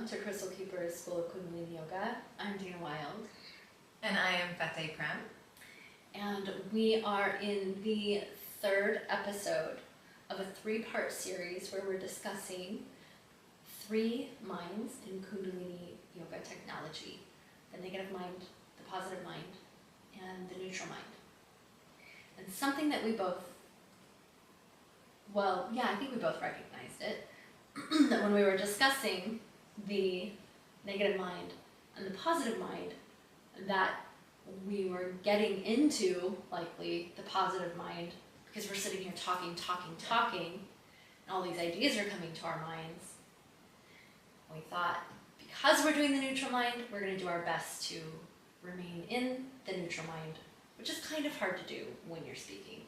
welcome to Crystal Keeper's School of Kundalini Yoga. I'm Dana Wild. And I am Fateh Prem. And we are in the third episode of a three-part series where we're discussing 3 minds in Kundalini Yoga Technology: the negative mind, the positive mind, and the neutral mind. And something that we both, I think we both recognized it, that when we were discussing the negative mind and the positive mind, that we were getting into, likely, the positive mind because we're sitting here talking, and all these ideas are coming to our minds. We thought, because we're doing the neutral mind, we're going to do our best to remain in the neutral mind, which is kind of hard to do when you're speaking.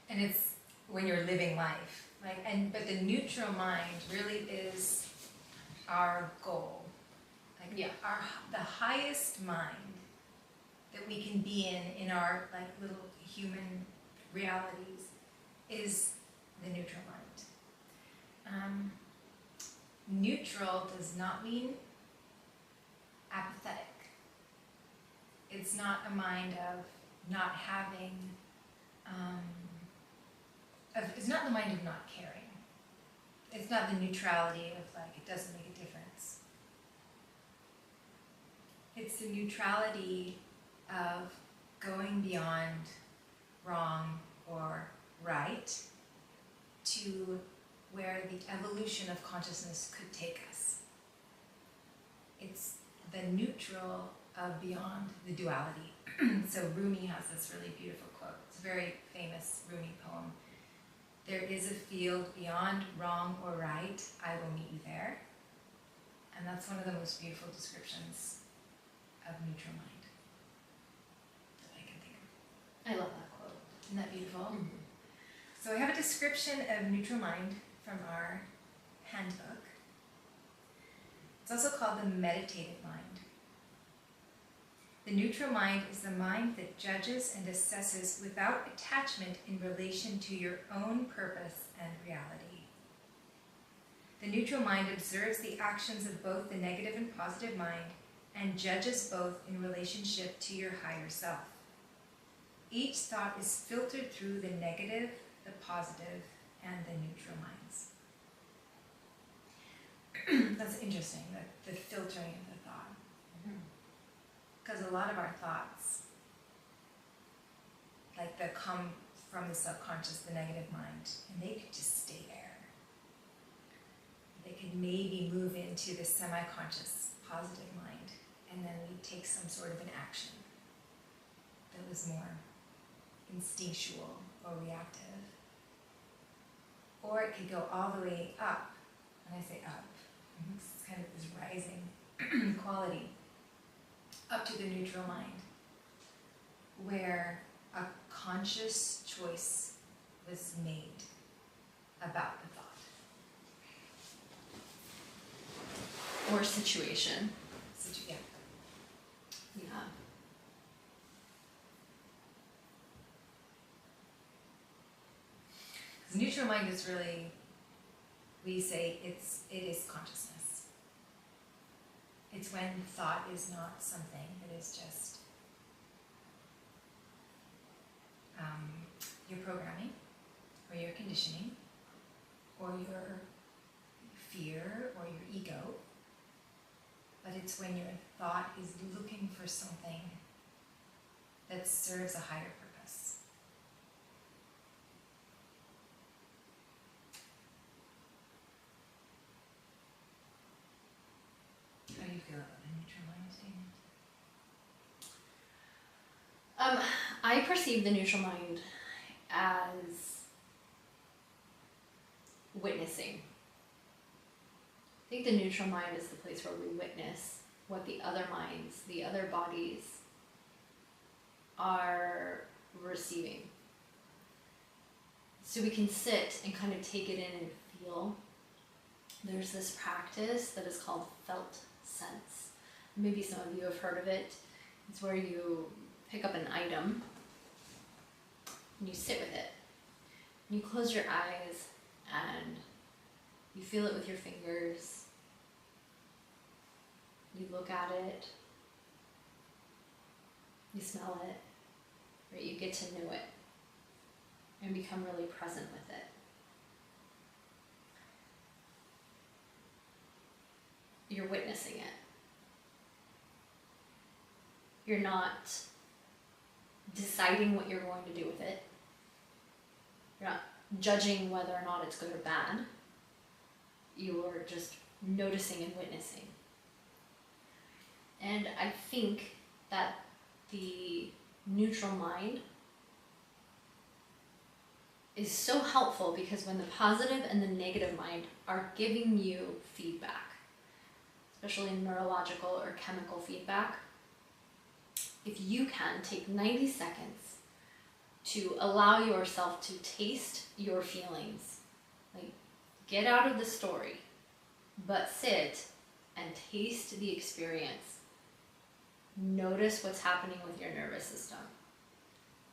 And it's when you're living life. But the neutral mind really is our goal. The highest mind that we can be in our little human realities is the neutral mind. Neutral does not mean apathetic. It's not a mind of not having, it's not the mind of not caring. It's not the neutrality of it doesn't make a difference. It's the neutrality of going beyond wrong or right to where the evolution of consciousness could take us. It's the neutral of beyond the duality. So Rumi has this really beautiful quote. It's a very famous Rumi poem. "There is a field beyond wrong or right. I will meet you there." And that's one of the most beautiful descriptions of neutral mind that I can think of. I love that quote. Isn't that beautiful? Mm-hmm. So I have a description of neutral mind from our handbook. It's also called the meditative mind. The neutral mind is the mind that judges and assesses without attachment in relation to your own purpose and reality. The neutral mind observes the actions of both the negative and positive mind and judges both in relationship to your higher self. Each thought is filtered through the negative, the positive, and the neutral minds. That's interesting, the filtering of the thought. Because a lot of our thoughts, that come from the subconscious, the negative mind, and they could just stay there. They could maybe move into the semi-conscious positive mind, and then we take some sort of an action that was more instinctual or reactive. Or it could go all the way up, and I say up, it's kind of this rising quality, up to the neutral mind, where a conscious choice was made about the thought. Or situation. Yeah. Yeah. Because neutral mind is really, we say it is consciousness. It's when thought is not something that is just your programming, or your conditioning, or your fear, or your ego, but it's when your thought is looking for something that serves a higher purpose. How do you feel about the neutral mind statement? I perceive the neutral mind as witnessing. I think the neutral mind is the place where we witness what the other minds, the other bodies are receiving. So we can sit and kind of take it in and feel. There's this practice that is called felt sense. Maybe some of you have heard of it. It's where you pick up an item and you sit with it. And you close your eyes and you feel it with your fingers. You look at it, you smell it, right? You get to know it and become really present with it. You're witnessing it. You're not deciding what you're going to do with it. You're not judging whether or not it's good or bad. You are just noticing and witnessing. And I think that the neutral mind is so helpful because when the positive and the negative mind are giving you feedback, especially neurological or chemical feedback, if you can take 90 seconds to allow yourself to taste your feelings, like get out of the story, but sit and taste the experience. Notice what's happening with your nervous system.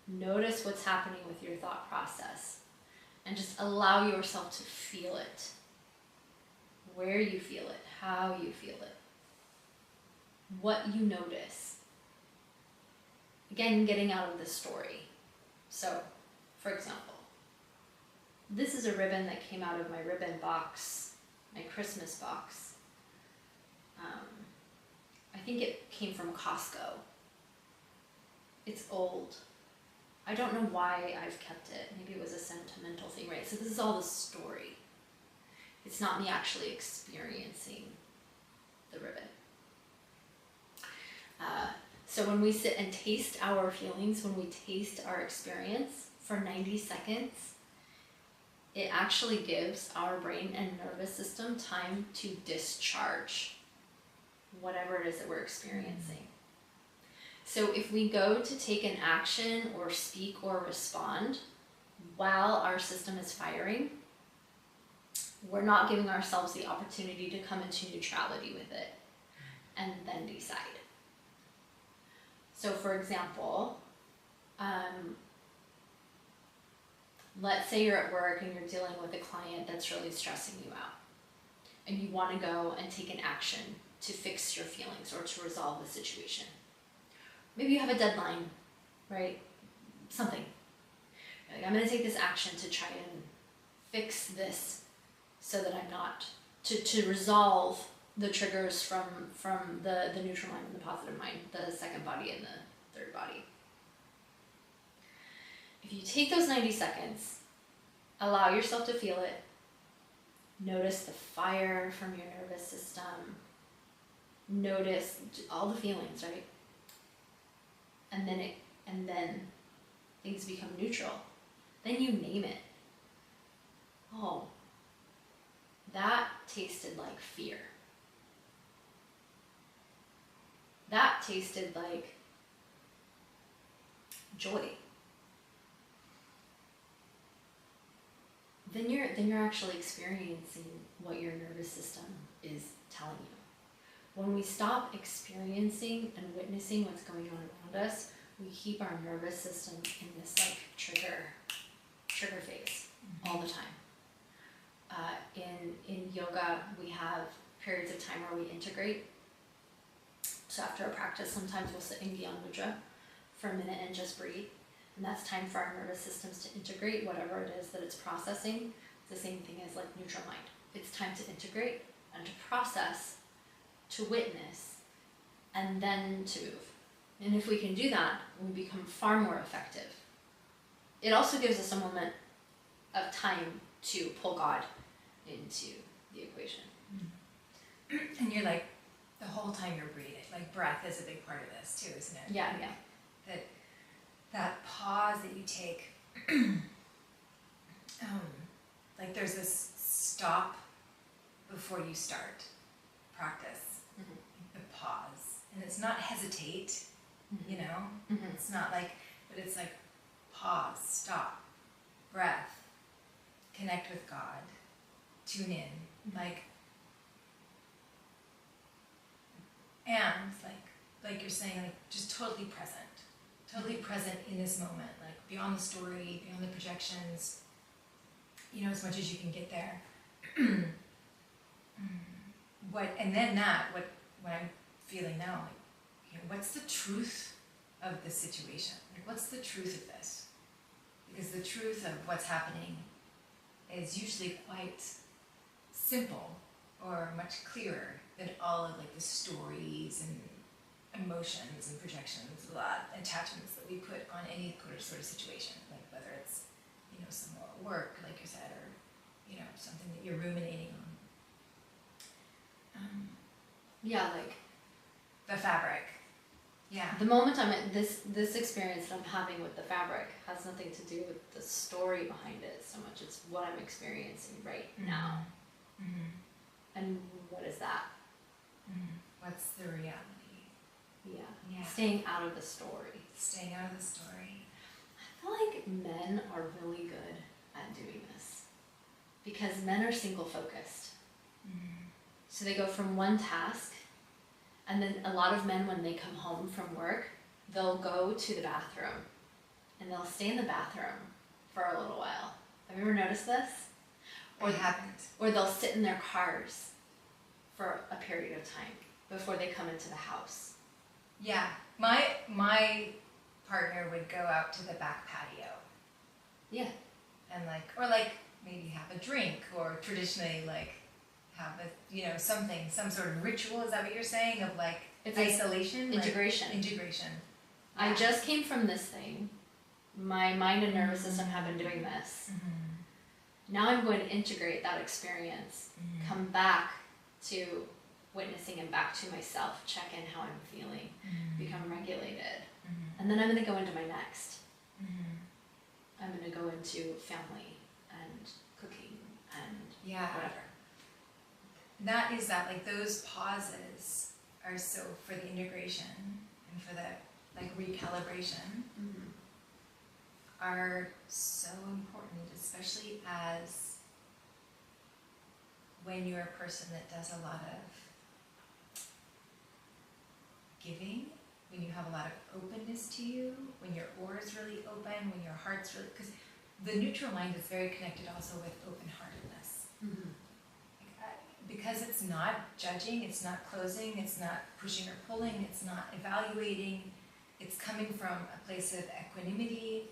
Notice what's happening with your thought process. And just allow yourself to feel it. Where you feel it, how you feel it. What you notice. Again, getting out of the story. So, for example, this is a ribbon that came out of my ribbon box, my Christmas box. I think it came from Costco. It's old. I don't know why I've kept it. Maybe it was a sentimental thing, right? So this is all the story. It's not me actually experiencing the ribbon. So when we sit and taste our feelings, when we taste our experience for 90 seconds, it actually gives our brain and nervous system time to discharge whatever it is that we're experiencing. So if we go to take an action or speak or respond while our system is firing, we're not giving ourselves the opportunity to come into neutrality with it and then decide. So for example, let's say you're at work and you're dealing with a client that's really stressing you out, and you want to go and take an action to fix your feelings or to resolve the situation. Maybe you have a deadline, right? Something. Like, I'm going to take this action to try and fix this so that I'm not, to resolve the triggers from the neutral mind and the positive mind, the second body and the third body. If you take those 90 seconds, allow yourself to feel it, notice the fire from your nervous system, notice all the feelings, right? And then things become neutral. Then you name it. Oh, that tasted like fear. That tasted like joy. Then you're actually experiencing what your nervous system is telling you. When we stop experiencing and witnessing what's going on around us, we keep our nervous system in this like trigger phase all the time. In yoga, we have periods of time where we integrate. So after a practice, sometimes we'll sit in Gyan Mudra for a minute and just breathe. And that's time for our nervous systems to integrate whatever it is that it's processing. It's the same thing as like neutral mind. It's time to integrate and to process, to witness, and then to move. And if we can do that, we become far more effective. It also gives us a moment of time to pull God into the equation. And you're like, the whole time you're breathing, like breath is a big part of this too, isn't it? Yeah. That pause that you take, like there's this stop before you start practice, the pause, and it's not hesitate, you know, it's not like, but it's like pause, stop, breath, connect with God, tune in, like, and like you're saying, like just totally present in this moment, like beyond the story, beyond the projections, you know, as much as you can get there. When I'm feeling now, like, you know, what's the truth of the situation? Like, what's the truth of this? Because the truth of what's happening is usually quite simple or much clearer than all of like the stories and emotions and projections, attachments that we put on any sort of situation, like whether it's, you know, some work, like you said, or, you know, something that you're ruminating on. Yeah, like The fabric. Yeah. the moment I'm at this experience that I'm having with the fabric has nothing to do with the story behind it so much. It's what I'm experiencing right now. Mm-hmm. And what is that? Mm-hmm. What's the reality? Yeah. Staying out of the story. Staying out of the story. I feel like men are really good at doing this because men are single focused. Mm-hmm. So they go from one task, and then a lot of men, when they come home from work, they'll go to the bathroom and they'll stay in the bathroom for a little while. Have you ever noticed this? Or haven't. Or they'll sit in their cars for a period of time before they come into the house. Yeah. My partner would go out to the back patio. Yeah. And like, or like maybe have a drink, or traditionally like have a, you know, something, some sort of ritual. Is that what you're saying? Of like It's isolation? integration. Right? Integration. Yeah. I just came from this thing. My mind and nervous system have been doing this. Mm-hmm. Now I'm going to integrate that experience, come back to witnessing and back to myself, check in how I'm feeling, become regulated. And then I'm going to go into my next. I'm going to go into family and cooking and whatever. That is that, like those pauses are so for the integration and for the like recalibration are so important, especially as when you're a person that does a lot of giving, when you have a lot of openness to you, when your aura is really open, when your heart's really, because the neutral mind is very connected also with open-heartedness. Because it's not judging, it's not closing, it's not pushing or pulling, it's not evaluating, it's coming from a place of equanimity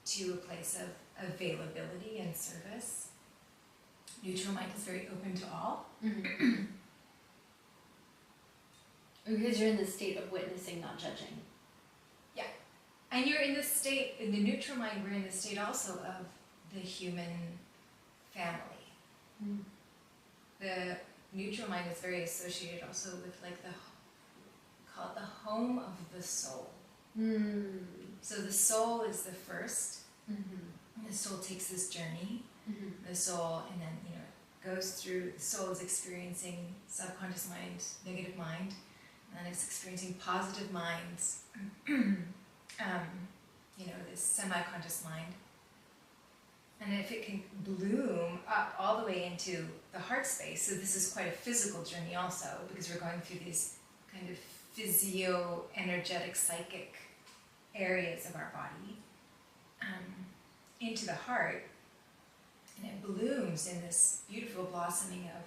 to a place of availability and service. Neutral mind is very open to all. Because you're in the state of witnessing, not judging. Yeah. And you're in the state, in the neutral mind, we're in the state also of the human family. The neutral mind is very associated also with like call it the home of the soul. So the soul is the first. And the soul takes this journey. The soul, and then, you know, goes through, the soul is experiencing subconscious mind, negative mind, and then it's experiencing positive minds, you know, this semi-conscious mind. And if it can bloom up all the way into the heart space, so this is quite a physical journey also, because we're going through these kind of physio-energetic, psychic areas of our body, into the heart, and it blooms in this beautiful blossoming of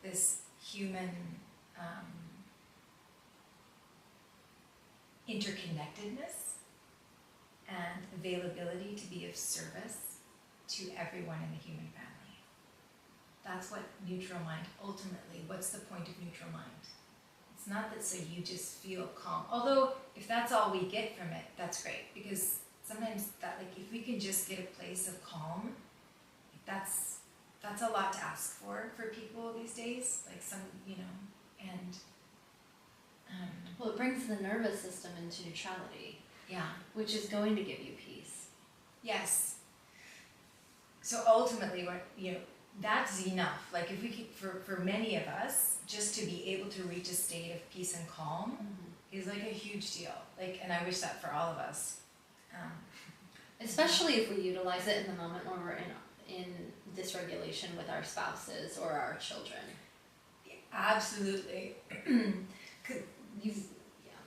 this human interconnectedness and availability to be of service to everyone in the human family. That's what neutral mind, ultimately, what's the point of neutral mind? It's not that so you just feel calm. Although, if that's all we get from it, that's great. Because sometimes that, like, if we can just get a place of calm, that's a lot to ask for people these days. Like some, you know, and... well, it brings the nervous system into neutrality. Yeah. Which is going to give you peace. Yes. So ultimately, what, you know, that's enough. Like if we could, for many of us, just to be able to reach a state of peace and calm is like a huge deal. Like, and I wish that for all of us. Especially if we utilize it in the moment when we're in dysregulation with our spouses or our children. Absolutely.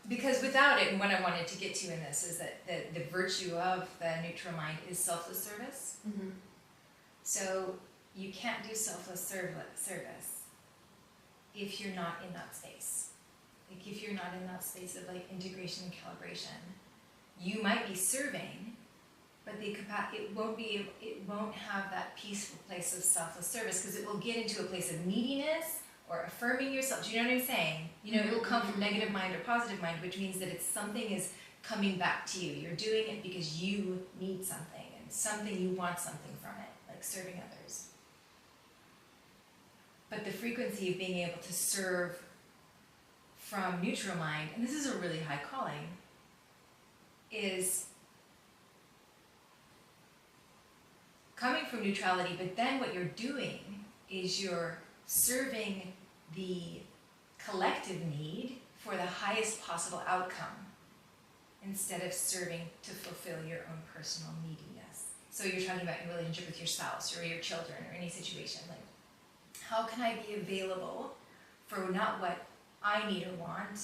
Because without it, and what I wanted to get to in this is that the virtue of the neutral mind is selfless service. So you can't do selfless service if you're not in that space. Like if you're not in that space of like integration and calibration, you might be serving, but it won't have that peaceful place of selfless service, because it will get into a place of neediness or affirming yourself. Do you know what I'm saying? You know, it will come from negative mind or positive mind, which means that it's something is coming back to you. You're doing it because you need something, and something you want something from it, like serving others. But the frequency of being able to serve from neutral mind, and this is a really high calling, is coming from neutrality, but then what you're doing is you're serving the collective need for the highest possible outcome instead of serving to fulfill your own personal neediness. So you're talking about your relationship with your spouse or your children or any situation. Like, how can I be available for not what I need or want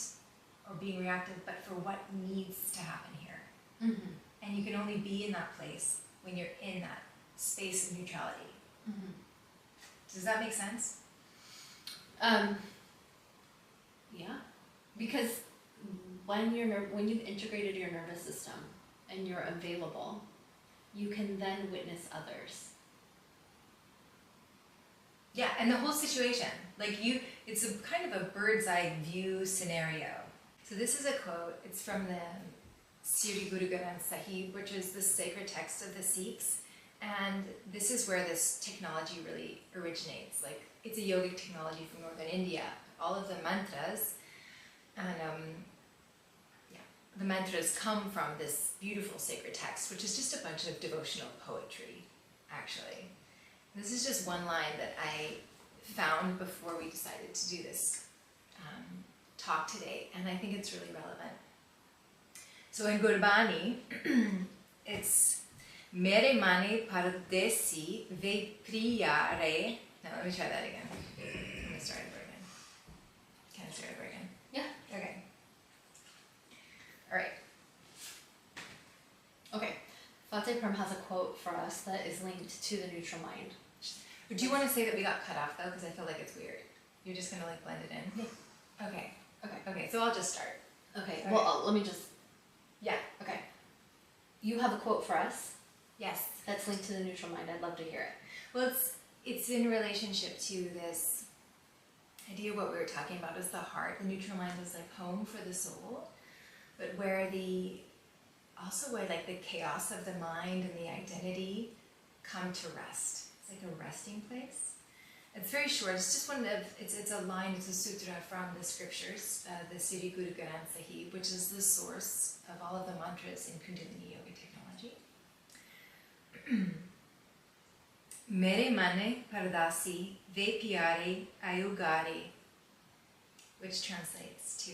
or being reactive, but for what needs to happen here? Mm-hmm. And you can only be in that place when you're in that space of neutrality. Mm-hmm. Does that make sense? Yeah, because when you've integrated your nervous system and you're available, you can then witness others. Yeah, and the whole situation, like it's a kind of a bird's eye view scenario. So this is a quote. It's from the Sri Guru Granth Sahib, which is the sacred text of the Sikhs, and this is where this technology really originates. Like, it's a yogic technology from northern India. All of the mantras, and the mantras come from this beautiful sacred text, which is just a bunch of devotional poetry, actually. This is just one line that I found before we decided to do this talk today, and I think it's really relevant. So in Gurbani, it's Mere mane pardesi ve priyare. Now let me try that again. I'm gonna start over again. Can I start over again? Yeah. Okay. All right. Okay. Fateh Prem has a quote for us that is linked to the neutral mind. Do you want to say that we got cut off though? Because I feel like it's weird. You're just gonna like blend it in. Yeah. Okay. Okay. Okay. So I'll just start. Okay. Okay. Well, let me just. Yeah. Okay. You have a quote for us Yes. that's linked to the neutral mind. I'd love to hear it. Well, it's in relationship to this idea. What we were talking about is the heart. The neutral mind is like home for the soul, but where like the chaos of the mind and the identity come to rest. It's like a resting place. It's very short. It's just it's a line. It's a sutra from the scriptures, the Sri Guru Granth Sahib, which is the source of all of the mantras in Kundalini Yoga Technology. Mere mane pardasi ve pyare ayugare, which translates to,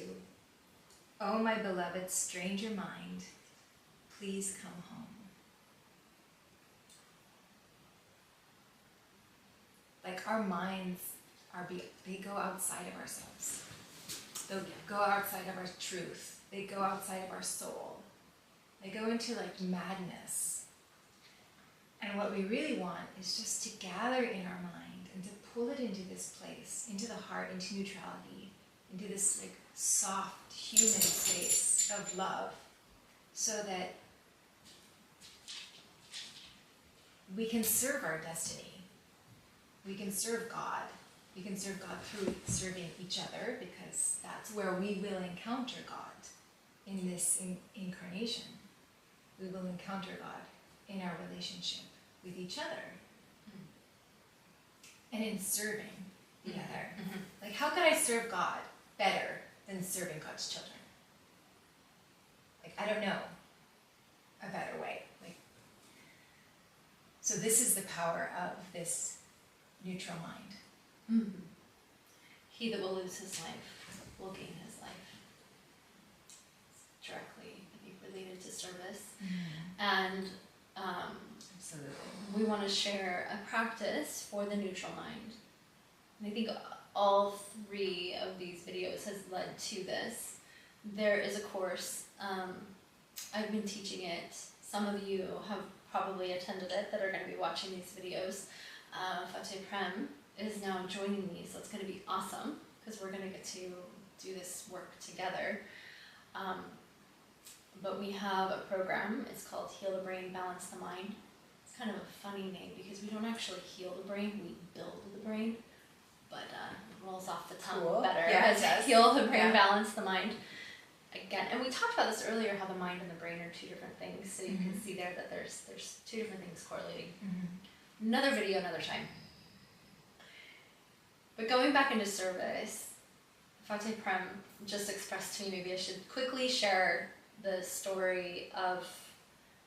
"Oh, my beloved stranger mind, please come home." Like, our minds they go outside of ourselves. They go outside of our truth. They go outside of our soul. They go into like madness. And what we really want is just to gather in our mind and to pull it into this place, into the heart, into neutrality, into this like soft human space of love, so that we can serve our destiny. We can serve God. We can serve God through serving each other, because that's where we will encounter God in this incarnation. We will encounter God in our relationship with each other and in serving the other. Mm-hmm. Like, how can I serve God better than serving God's children? Like, I don't know a better way. Like, so this is the power of this neutral mind. Mm-hmm. He that will lose his life will gain his life. It's directly, I think, related to service. And Absolutely. we want to share a practice for the neutral mind. And I think all three of these videos has led to this. There is a course, I've been teaching it. Some of you have probably attended it that are going to be watching these videos. Fateh Prem is now joining me, so it's going to be awesome, because we're going to get to do this work together. But we have a program, it's called Heal the Brain, Balance the Mind. It's kind of a funny name because we don't actually heal the brain, we build the brain. But it rolls off the tongue Cool. better. Yeah, as it does. Heal the brain, Yeah. balance the mind. Again, and we talked about this earlier, how the mind and the brain are two different things. So you can see there that there's two different things correlating. Another video, another time. But going back into service, Fateh Prem just expressed to me maybe I should quickly share the story of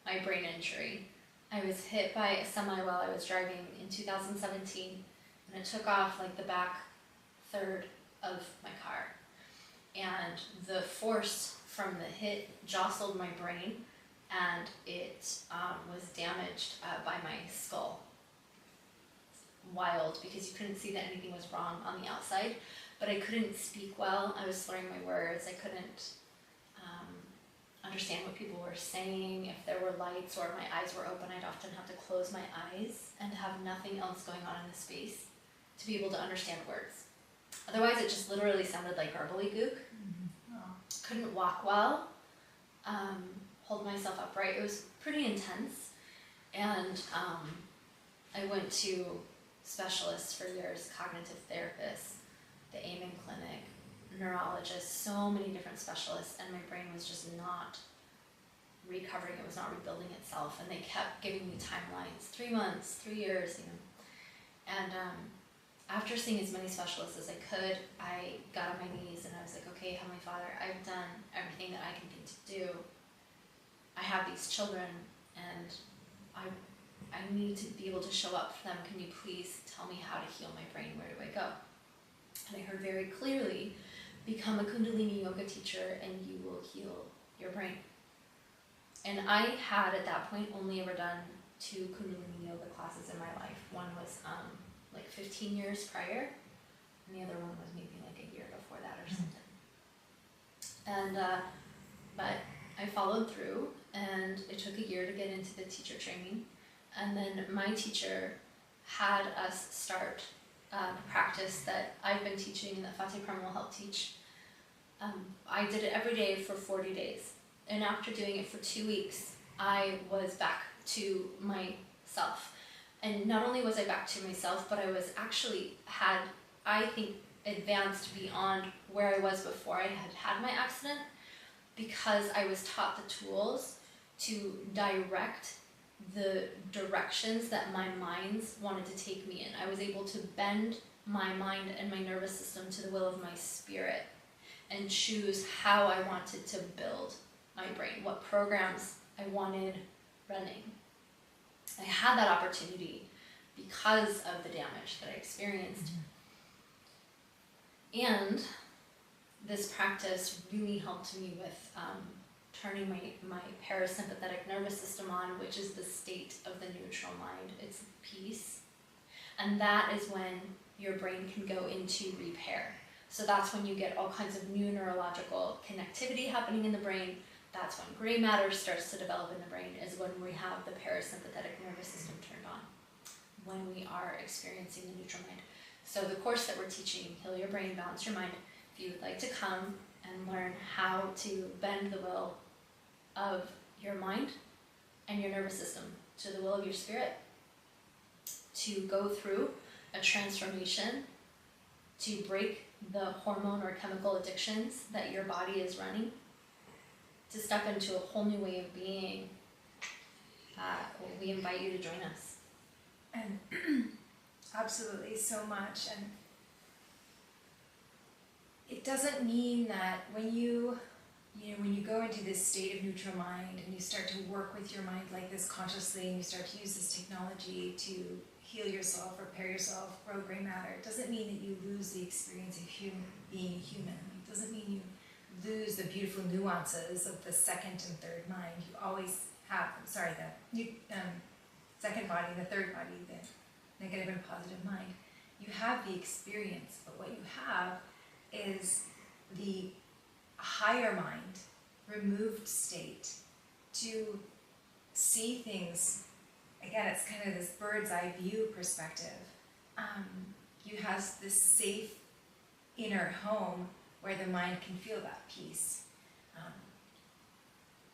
my brain injury. I was hit by a semi while I was driving in 2017, and it took off like the back third of my car. And the force from the hit jostled my brain, and it was damaged by my skull. Wild, because you couldn't see that anything was wrong on the outside, but I couldn't speak well. I was slurring my words. I couldn't understand what people were saying. If there were lights or my eyes were open, I'd often have to close my eyes and have nothing else going on in the space to be able to understand words. Otherwise, it just literally sounded like gobbledygook. Couldn't walk well, hold myself upright. It was pretty intense, and I went to specialists for years, cognitive therapists, the Amen Clinic, neurologists, so many different specialists, and my brain was just not recovering. It was not rebuilding itself, and they kept giving me timelines, 3 months, 3 years, And after seeing as many specialists as I could, I got on my knees and I was like, okay, Heavenly Father, I've done everything that I can think to do. I have these children, and I need to be able to show up for them. Can you please tell me how to heal my brain? Where do I go? And I heard very clearly, become a Kundalini Yoga teacher and you will heal your brain. And I had at that point only ever done 2 Kundalini Yoga classes in my life. One was like 15 years prior, and the other one was maybe like a year before that or something. And but I followed through, and it took a year to get into the teacher training. And then my teacher had us start practice that I've been teaching, that Fateh Prem will help teach. I did it every day for 40 days. And after doing it for 2 weeks, I was back to myself. And not only was I back to myself, but I was actually I think, advanced beyond where I was before I had had my accident, because I was taught the tools to direct the directions that my minds wanted to take me in. I was able to bend my mind and my nervous system to the will of my spirit and choose how I wanted to build my brain, what programs I wanted running. I had that opportunity because of the damage that I experienced. And this practice really helped me with turning my parasympathetic nervous system on, which is the state of the neutral mind. It's peace. And that is when your brain can go into repair. So that's when you get all kinds of new neurological connectivity happening in the brain. That's when gray matter starts to develop in the brain, is when we have the parasympathetic nervous system turned on, when we are experiencing the neutral mind. So the course that we're teaching, Heal Your Brain, Balance Your Mind, if you would like to come and learn how to bend the will of your mind and your nervous system to the will of your spirit, to go through a transformation, to break the hormone or chemical addictions that your body is running, to step into a whole new way of being, we invite you to join us. And absolutely, so much. And it doesn't mean that when you go into this state of neutral mind and you start to work with your mind like this consciously, and you start to use this technology to heal yourself, repair yourself, grow gray matter, it doesn't mean that you lose the experience of being a human. It doesn't mean you lose the beautiful nuances of the second and third mind. You always have, the second body, the third body, the negative and positive mind. You have the experience, but what you have is the higher mind, removed state, to see things. Again, it's kind of this bird's eye view perspective. You have this safe inner home where the mind can feel that peace.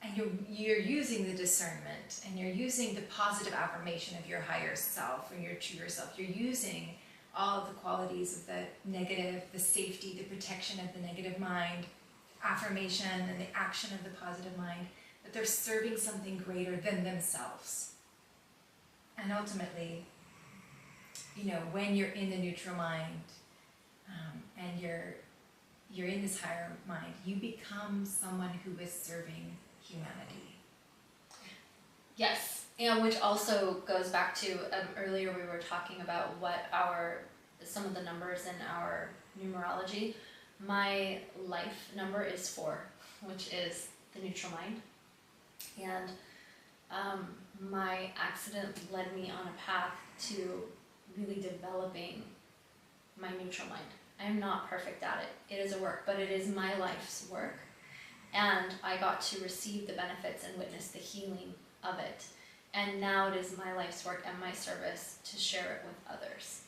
And you're using the discernment, and you're using the positive affirmation of your higher self or your truer self. You're using all of the qualities of the negative, the safety, the protection of the negative mind, affirmation and the action of the positive mind, but they're serving something greater than themselves. And ultimately, when you're in the neutral mind, and you're in this higher mind, you become someone who is serving humanity. Yes, and which also goes back to earlier we were talking about what some of the numbers in our numerology. My life number is 4, which is the neutral mind, and my accident led me on a path to really developing my neutral mind. I am not perfect at it. It is a work, but it is my life's work. And I got to receive the benefits and witness the healing of it. And now it is my life's work and my service to share it with others.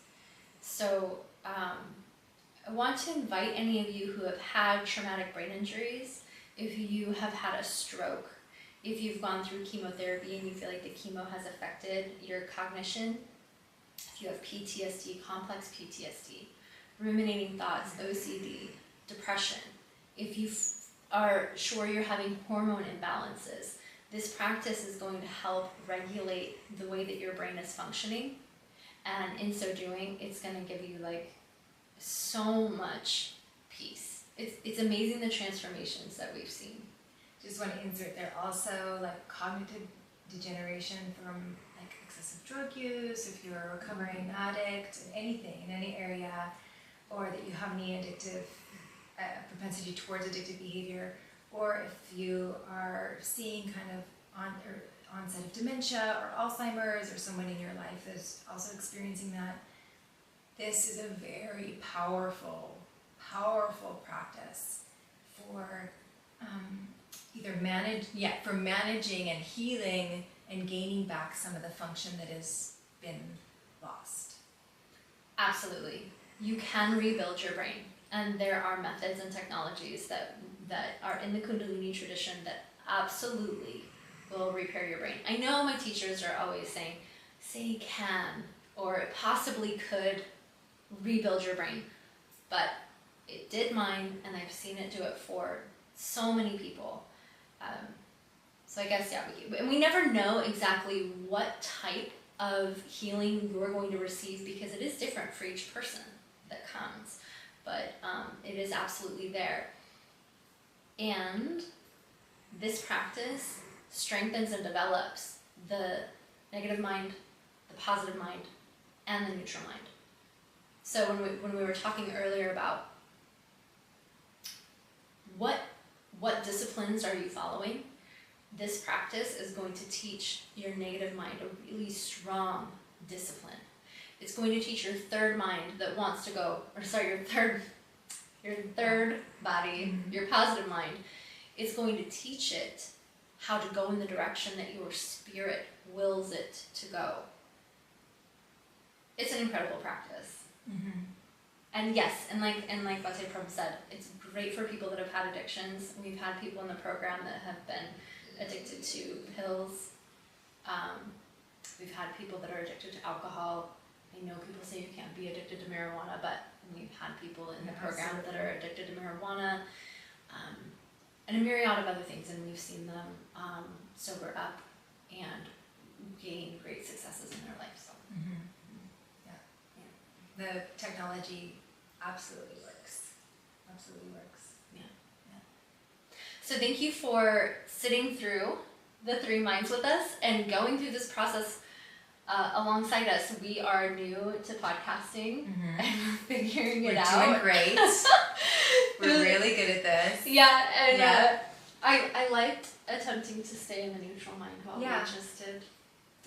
So I want to invite any of you who have had traumatic brain injuries, if you have had a stroke, if you've gone through chemotherapy and you feel like the chemo has affected your cognition, if you have PTSD, complex PTSD, ruminating thoughts, OCD, depression, if you are sure you're having hormone imbalances, this practice is going to help regulate the way that your brain is functioning. And in so doing, it's going to give you so much peace. It's amazing the transformations that we've seen. Just want to insert there also cognitive degeneration from excessive drug use, if you're a recovering addict, anything in any area, or that you have any addictive propensity towards addictive behavior, or if you are seeing kind of onset of dementia or Alzheimer's, or someone in your life is also experiencing that. This is a very powerful practice for for managing and healing and gaining back some of the function that has been lost. Absolutely. You can rebuild your brain, and there are methods and technologies that are in the Kundalini tradition that absolutely will repair your brain. I know my teachers are always saying it can, or it possibly could rebuild your brain, but it did mine, and I've seen it do it for so many people. So I guess, we never know exactly what type of healing you're going to receive, because it is different for each person that comes, but it is absolutely there. And this practice strengthens and develops the negative mind, the positive mind, and the neutral mind. So when we were talking earlier about what disciplines are you following, this practice is going to teach your negative mind a really strong discipline. It's going to teach your third mind that wants to go, your third body, your positive mind. It's going to teach it how to go in the direction that your spirit wills it to go. It's an incredible practice. Mm-hmm. And yes, and like Fateh Prem said, it's great for people that have had addictions. We've had people in the program that have been addicted to pills. We've had people that are addicted to alcohol. I know people say you can't be addicted to marijuana, but we've had people in the program that are addicted to marijuana, and a myriad of other things, and we've seen them sober up and gain great successes in their life. So. Mm-hmm. The technology absolutely works. Yeah. So thank you for sitting through the 3 minds with us and going through this process alongside us. We are new to podcasting and figuring it out. We're doing great. We're really good at this. Yeah, and I liked attempting to stay in the neutral mind while we just did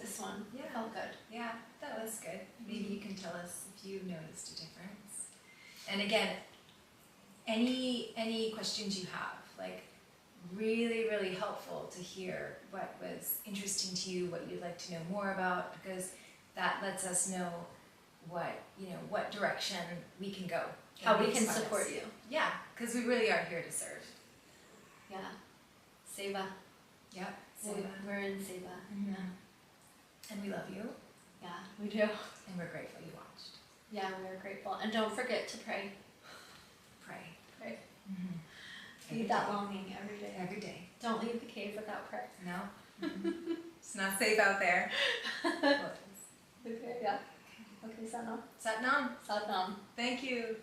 this one. Yeah. It felt good. Yeah, that was good. Maybe you can tell us if you noticed a difference. And again, any questions you have, really helpful to hear what was interesting to you, what you'd like to know more about, because that lets us know what direction we can go how that we makes can us. support you. Yeah, because we really are here to serve. Yeah. Seva. Yep. We're in Seva. Mm-hmm. And we love you, Yeah, we do. and we're grateful you watched. Yeah, we're grateful. And don't forget to pray. Pray. Pray. Mm-hmm. Feed that longing every day. Every day. Don't leave the cave without prayer. No. It's not safe out there. Okay, yeah. Okay, Satnam. Satnam. Satnam. Thank you.